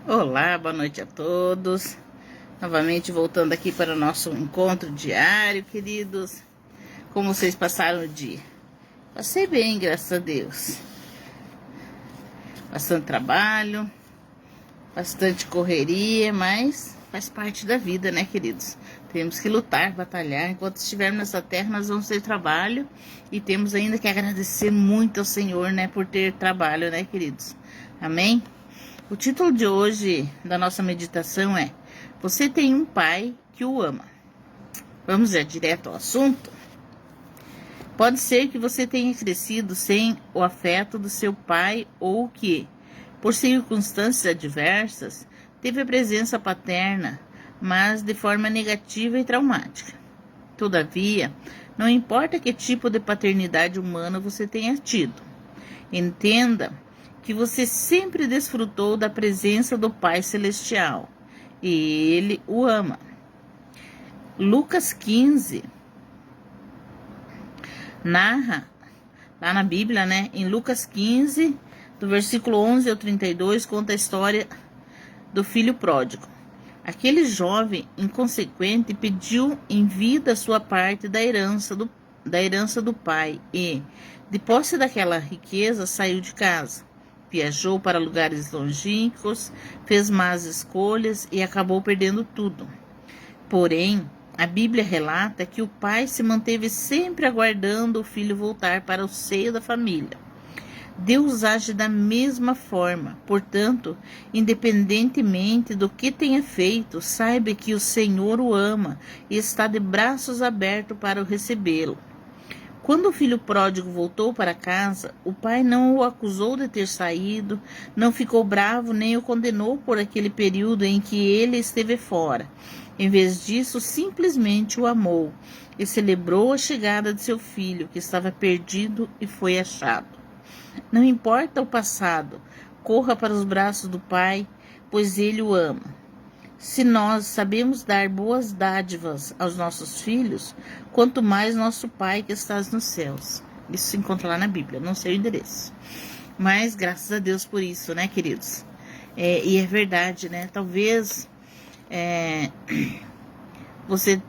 Olá, boa noite a todos. Novamente voltando aqui para o nosso encontro diário, queridos. Como vocês passaram o dia? Passei bem, graças a Deus. Bastante trabalho, bastante correria, mas faz parte da vida, né, queridos? Temos que lutar, batalhar. Enquanto estivermos nessa terra, nós vamos ter trabalho e temos ainda que agradecer muito ao Senhor, né, por ter trabalho, né, queridos? Amém? O título de hoje da nossa meditação é: Você tem um pai que o ama. Vamos já direto ao assunto? Pode ser que você tenha crescido sem o afeto do seu pai ou que, por circunstâncias adversas, teve a presença paterna, mas de forma negativa e traumática. Todavia, não importa que tipo de paternidade humana você tenha tido, entenda que você sempre desfrutou da presença do Pai Celestial e Ele o ama. Lucas 15 narra, lá na Bíblia, né? Em Lucas 15, do versículo 11 ao 32, conta a história do filho pródigo. Aquele jovem inconsequente pediu em vida sua parte da herança do pai e, de posse daquela riqueza, saiu de casa. Viajou para lugares longínquos, fez más escolhas e acabou perdendo tudo. Porém, a Bíblia relata que o pai se manteve sempre aguardando o filho voltar para o seio da família. Deus age da mesma forma, portanto, independentemente do que tenha feito, saiba que o Senhor o ama e está de braços abertos para o recebê-lo. Quando o filho pródigo voltou para casa, o pai não o acusou de ter saído, não ficou bravo nem o condenou por aquele período em que ele esteve fora. Em vez disso, simplesmente o amou e celebrou a chegada de seu filho, que estava perdido e foi achado. Não importa o passado, corra para os braços do pai, pois ele o ama. Se nós sabemos dar boas dádivas aos nossos filhos, quanto mais nosso Pai que estás nos céus. Isso se encontra lá na Bíblia, não sei o endereço. Mas graças a Deus por isso, né, queridos? E é verdade, né? Talvez você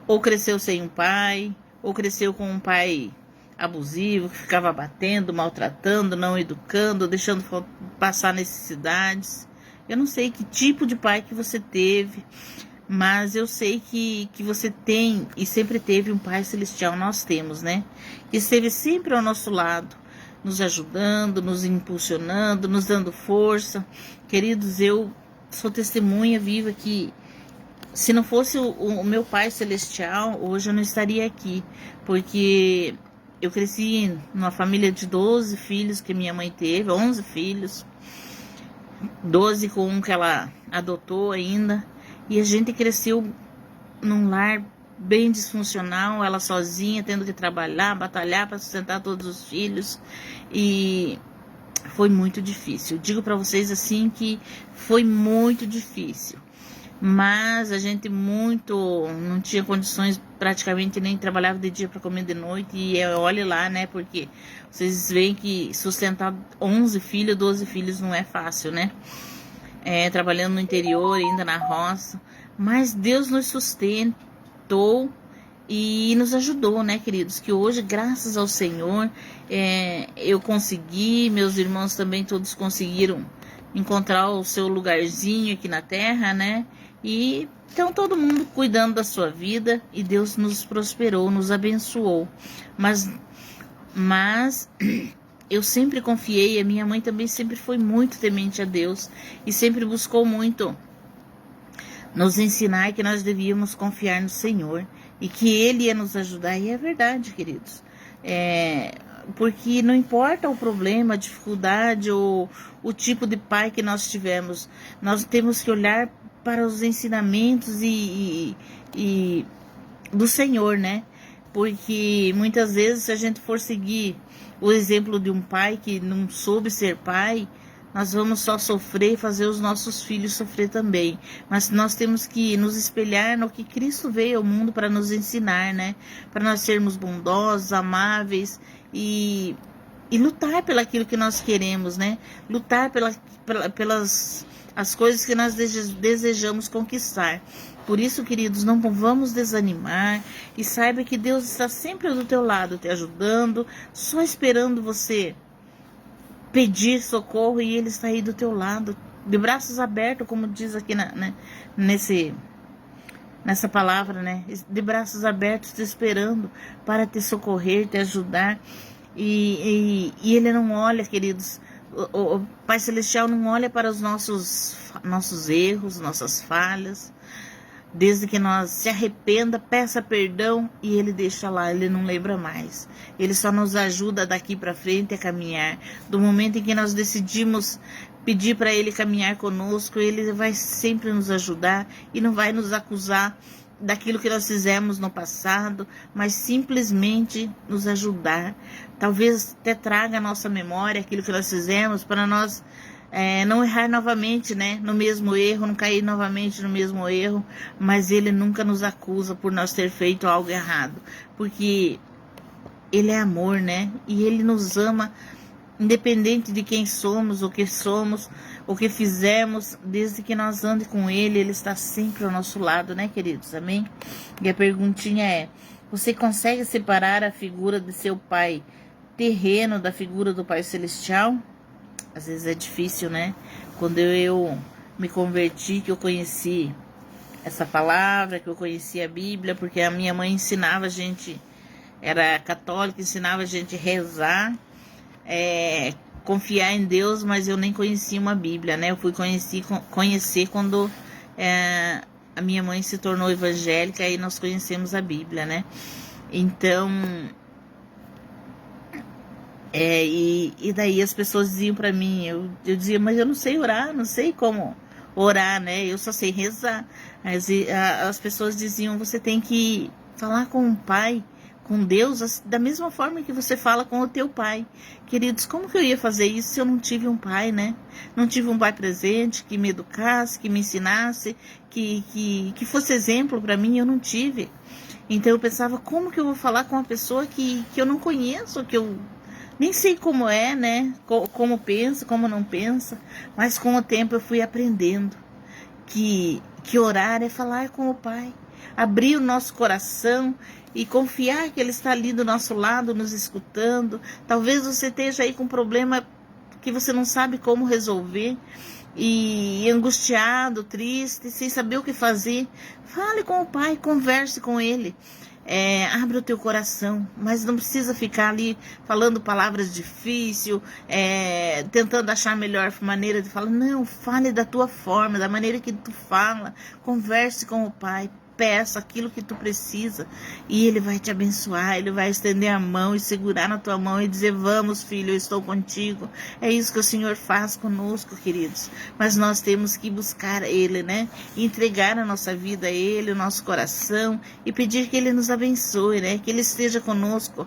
ou cresceu sem um pai, ou cresceu com um pai abusivo, que ficava batendo, maltratando, não educando, deixando passar necessidades. Eu não sei que tipo de pai que você teve, mas eu sei que você tem e sempre teve um Pai Celestial, nós temos, né? Que esteve sempre ao nosso lado, nos ajudando, nos impulsionando, nos dando força. Queridos, eu sou testemunha viva que se não fosse o meu Pai Celestial, hoje eu não estaria aqui, porque eu cresci numa família de 12 filhos que minha mãe teve, 11 filhos. 12 com um que ela adotou ainda. E a gente cresceu num lar bem disfuncional, ela sozinha, tendo que trabalhar, batalhar para sustentar todos os filhos. E foi muito difícil. Eu digo para vocês assim que foi muito difícil. Mas a gente não tinha condições, praticamente nem trabalhava de dia para comer de noite. E olhe lá, né? Porque vocês veem que sustentar 11 filhos, 12 filhos não é fácil, né? Trabalhando no interior, ainda na roça. Mas Deus nos sustentou e nos ajudou, né, queridos? Que hoje, graças ao Senhor, eu consegui, meus irmãos também todos conseguiram encontrar o seu lugarzinho aqui na terra, né? E então todo mundo cuidando da sua vida e Deus nos prosperou, nos abençoou. Mas eu sempre confiei, a minha mãe também sempre foi muito temente a Deus e sempre buscou muito nos ensinar que nós devíamos confiar no Senhor e que Ele ia nos ajudar. E é verdade, queridos. Porque não importa o problema, a dificuldade ou o tipo de pai que nós tivemos, nós temos que olhar para os ensinamentos e do Senhor, né? Porque muitas vezes, se a gente for seguir o exemplo de um pai que não soube ser pai, nós vamos só sofrer e fazer os nossos filhos sofrer também. Mas nós temos que nos espelhar no que Cristo veio ao mundo para nos ensinar, né? Para nós sermos bondosos, amáveis e lutar pelaquilo que nós queremos, né? Lutar pelas as coisas que nós desejamos conquistar. Por isso, queridos, não vamos desanimar e saiba que Deus está sempre do teu lado, te ajudando, só esperando você pedir socorro e Ele está aí do teu lado, de braços abertos, como diz aqui nessa palavra, né? De braços abertos, te esperando para te socorrer, te ajudar. E Ele não olha, queridos, o Pai Celestial não olha para os nossos erros, nossas falhas. Desde que nós se arrependa, peça perdão e Ele deixa lá, Ele não lembra mais. Ele só nos ajuda daqui para frente a caminhar. Do momento em que nós decidimos pedir para Ele caminhar conosco, Ele vai sempre nos ajudar e não vai nos acusar daquilo que nós fizemos no passado, mas simplesmente nos ajudar. Talvez até traga à nossa memória aquilo que nós fizemos para nós não errar novamente, né, no mesmo erro, não cair novamente no mesmo erro, mas Ele nunca nos acusa por nós ter feito algo errado, porque Ele é amor, né, e Ele nos ama, independente de quem somos, o que fizemos, desde que nós andemos com Ele, Ele está sempre ao nosso lado, né, queridos, amém? E a perguntinha é, você consegue separar a figura de seu pai terreno da figura do Pai Celestial? Às vezes é difícil, né? Quando eu me converti, que eu conheci essa palavra, que eu conheci a Bíblia, porque a minha mãe ensinava a gente, era católica, ensinava a gente a rezar, confiar em Deus, mas eu nem conhecia uma Bíblia, né? Eu fui conhecer quando a minha mãe se tornou evangélica e nós conhecemos a Bíblia, né? Então... e daí as pessoas diziam pra mim, eu dizia, mas eu não sei orar, não sei como orar, né? Eu só sei rezar. As pessoas diziam, você tem que falar com o Pai, com Deus, da mesma forma que você fala com o teu pai. Queridos, como que eu ia fazer isso se eu não tive um pai, né? Não tive um pai presente, que me educasse, que me ensinasse, que fosse exemplo pra mim, eu não tive. Então eu pensava, como que eu vou falar com uma pessoa que eu não conheço, que eu nem sei como é, né? Como pensa, como não pensa. Mas com o tempo eu fui aprendendo que orar é falar com o Pai. Abrir o nosso coração e confiar que Ele está ali do nosso lado, nos escutando. Talvez você esteja aí com um problema que você não sabe como resolver. E angustiado, triste, sem saber o que fazer. Fale com o Pai, converse com Ele. Abre o teu coração, mas não precisa ficar ali falando palavras difíceis, tentando achar a melhor maneira de falar. Não, fale da tua forma, da maneira que tu fala, converse com o Pai, peça aquilo que tu precisa e Ele vai te abençoar, Ele vai estender a mão e segurar na tua mão e dizer, vamos filho, eu estou contigo. É isso que o Senhor faz conosco, queridos, mas nós temos que buscar Ele, né, entregar a nossa vida a Ele, o nosso coração e pedir que Ele nos abençoe, né, que Ele esteja conosco,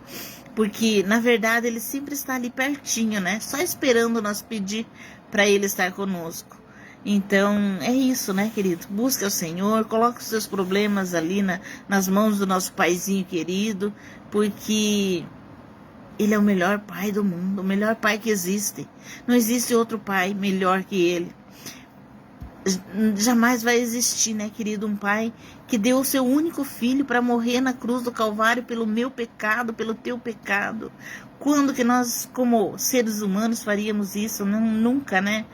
porque na verdade Ele sempre está ali pertinho, né, só esperando nós pedir para Ele estar conosco. Então, é isso, né, querido? Busca o Senhor, coloca os seus problemas ali nas mãos do nosso paizinho querido, porque Ele é o melhor pai do mundo, o melhor pai que existe. Não existe outro pai melhor que Ele. Jamais vai existir, né, querido, um pai que deu o seu único filho para morrer na cruz do Calvário pelo meu pecado, pelo teu pecado. Quando que nós, como seres humanos, faríamos isso? Não, nunca, né?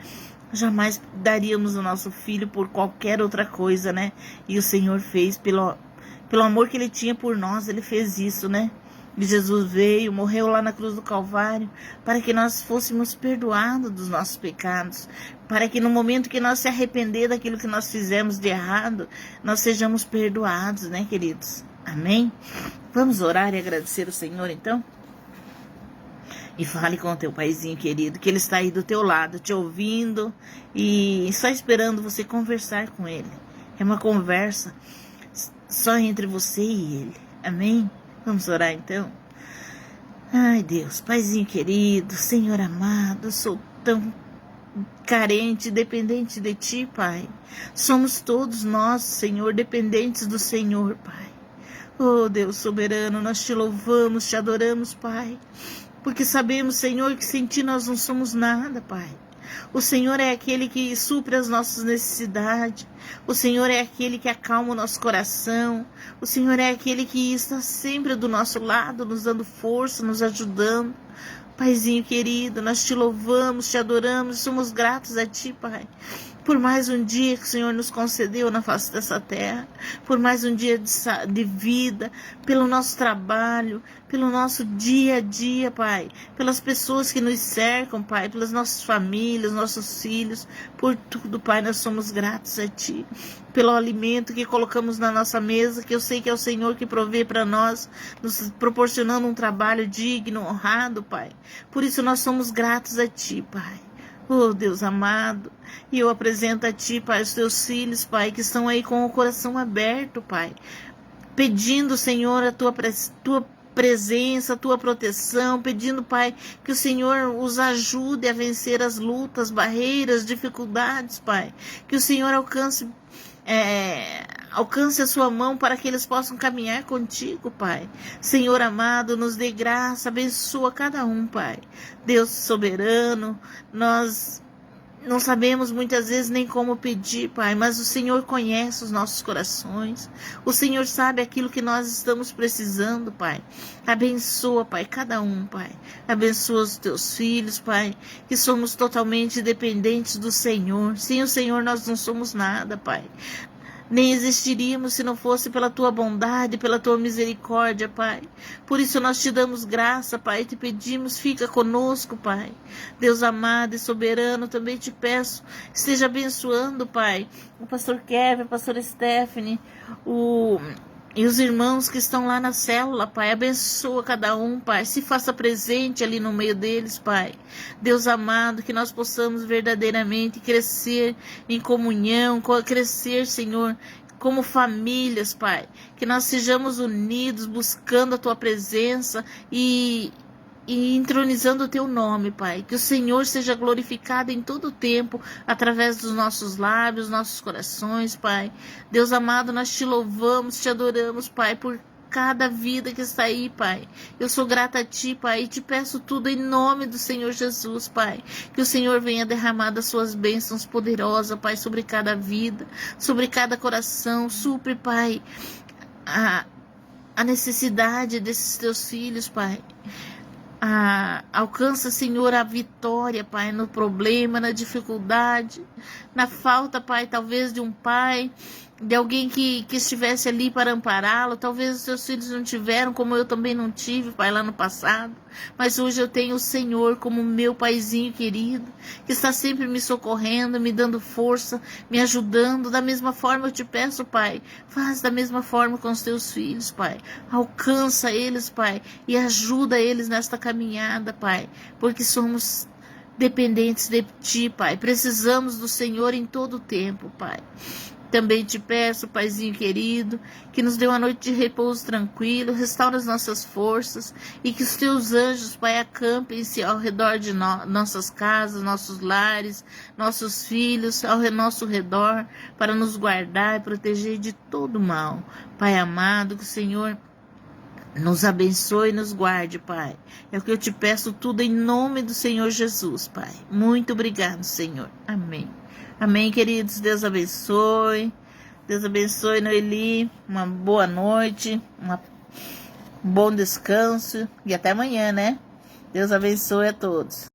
Jamais daríamos o nosso filho por qualquer outra coisa, né? E o Senhor fez, pelo amor que Ele tinha por nós, Ele fez isso, né? E Jesus veio, morreu lá na cruz do Calvário, para que nós fôssemos perdoados dos nossos pecados, para que no momento que nós se arrepender daquilo que nós fizemos de errado, nós sejamos perdoados, né, queridos? Amém? Vamos orar e agradecer o Senhor, então? E fale com o teu paizinho querido, que Ele está aí do teu lado, te ouvindo e só esperando você conversar com Ele. É uma conversa só entre você e Ele. Amém? Vamos orar então? Ai, Deus, paizinho querido, Senhor amado, sou tão carente, dependente de Ti, Pai. Somos todos nós, Senhor, dependentes do Senhor, Pai. Oh, Deus soberano, nós Te louvamos, Te adoramos, Pai. Porque sabemos, Senhor, que sem Ti nós não somos nada, Pai. O Senhor é aquele que supre as nossas necessidades. O Senhor é aquele que acalma o nosso coração. O Senhor é aquele que está sempre do nosso lado, nos dando força, nos ajudando. Paizinho querido, nós te louvamos, te adoramos, somos gratos a ti, Pai, por mais um dia que o Senhor nos concedeu na face dessa terra, por mais um dia de vida, pelo nosso trabalho, pelo nosso dia a dia, Pai, pelas pessoas que nos cercam, Pai, pelas nossas famílias, nossos filhos, por tudo, Pai, nós somos gratos a ti, pelo alimento que colocamos na nossa mesa, que eu sei que é o Senhor que provê para nós, nos proporcionando um trabalho digno, honrado, Pai. Por isso nós somos gratos a ti, Pai. Oh, Deus amado, e eu apresento a ti, Pai, os teus filhos, Pai, que estão aí com o coração aberto, Pai, pedindo, Senhor, a tua presença, a tua proteção, pedindo, Pai, que o Senhor os ajude a vencer as lutas, barreiras, dificuldades, Pai, que o Senhor alcance a sua mão para que eles possam caminhar contigo, Pai. Senhor amado, nos dê graça, abençoa cada um, Pai. Deus soberano, nós não sabemos muitas vezes nem como pedir, Pai, mas o Senhor conhece os nossos corações. O Senhor sabe aquilo que nós estamos precisando, Pai. Abençoa, Pai, cada um, Pai. Abençoa os teus filhos, Pai, que somos totalmente dependentes do Senhor. Sem o Senhor nós não somos nada, Pai. Nem existiríamos se não fosse pela tua bondade, pela tua misericórdia, Pai. Por isso nós te damos graça, Pai, e te pedimos, fica conosco, Pai. Deus amado e soberano, também te peço, esteja abençoando, Pai, o pastor Kevin, a pastora Stephanie, e os irmãos que estão lá na célula, Pai, abençoa cada um, Pai, se faça presente ali no meio deles, Pai. Deus amado, que nós possamos verdadeiramente crescer em comunhão, crescer, Senhor, como famílias, Pai. Que nós sejamos unidos, buscando a Tua presença e entronizando o Teu nome, Pai. Que o Senhor seja glorificado em todo o tempo, através dos nossos lábios, nossos corações, Pai. Deus amado, nós te louvamos, te adoramos, Pai, por cada vida que está aí, Pai. Eu sou grata a Ti, Pai, e te peço tudo em nome do Senhor Jesus, Pai. Que o Senhor venha derramar das suas bênçãos poderosas, Pai, sobre cada vida, sobre cada coração. Supre, Pai, a necessidade desses Teus filhos, Pai. Alcança, Senhor, a vitória, Pai, no problema, na dificuldade, na falta, Pai, talvez de um pai, de alguém que estivesse ali para ampará-lo. Talvez os seus filhos não tiveram, como eu também não tive, Pai, lá no passado. Mas hoje eu tenho o Senhor como meu paizinho querido, que está sempre me socorrendo, me dando força, me ajudando. Da mesma forma eu te peço, Pai, faz da mesma forma com os teus filhos, Pai. Alcança eles, Pai, e ajuda eles nesta caminhada, Pai, porque somos dependentes de Ti, Pai. Precisamos do Senhor em todo o tempo, Pai. Também te peço, Paizinho querido, que nos dê uma noite de repouso tranquilo, restaure as nossas forças e que os teus anjos, Pai, acampem-se ao redor de nossas casas, nossos lares, nossos filhos, ao nosso redor, para nos guardar e proteger de todo mal. Pai amado, que o Senhor nos abençoe e nos guarde, Pai. É o que eu te peço tudo em nome do Senhor Jesus, Pai. Muito obrigado, Senhor. Amém. Amém, queridos. Deus abençoe. Deus abençoe, Noeli. Uma boa noite. Um bom descanso. E até amanhã, né? Deus abençoe a todos.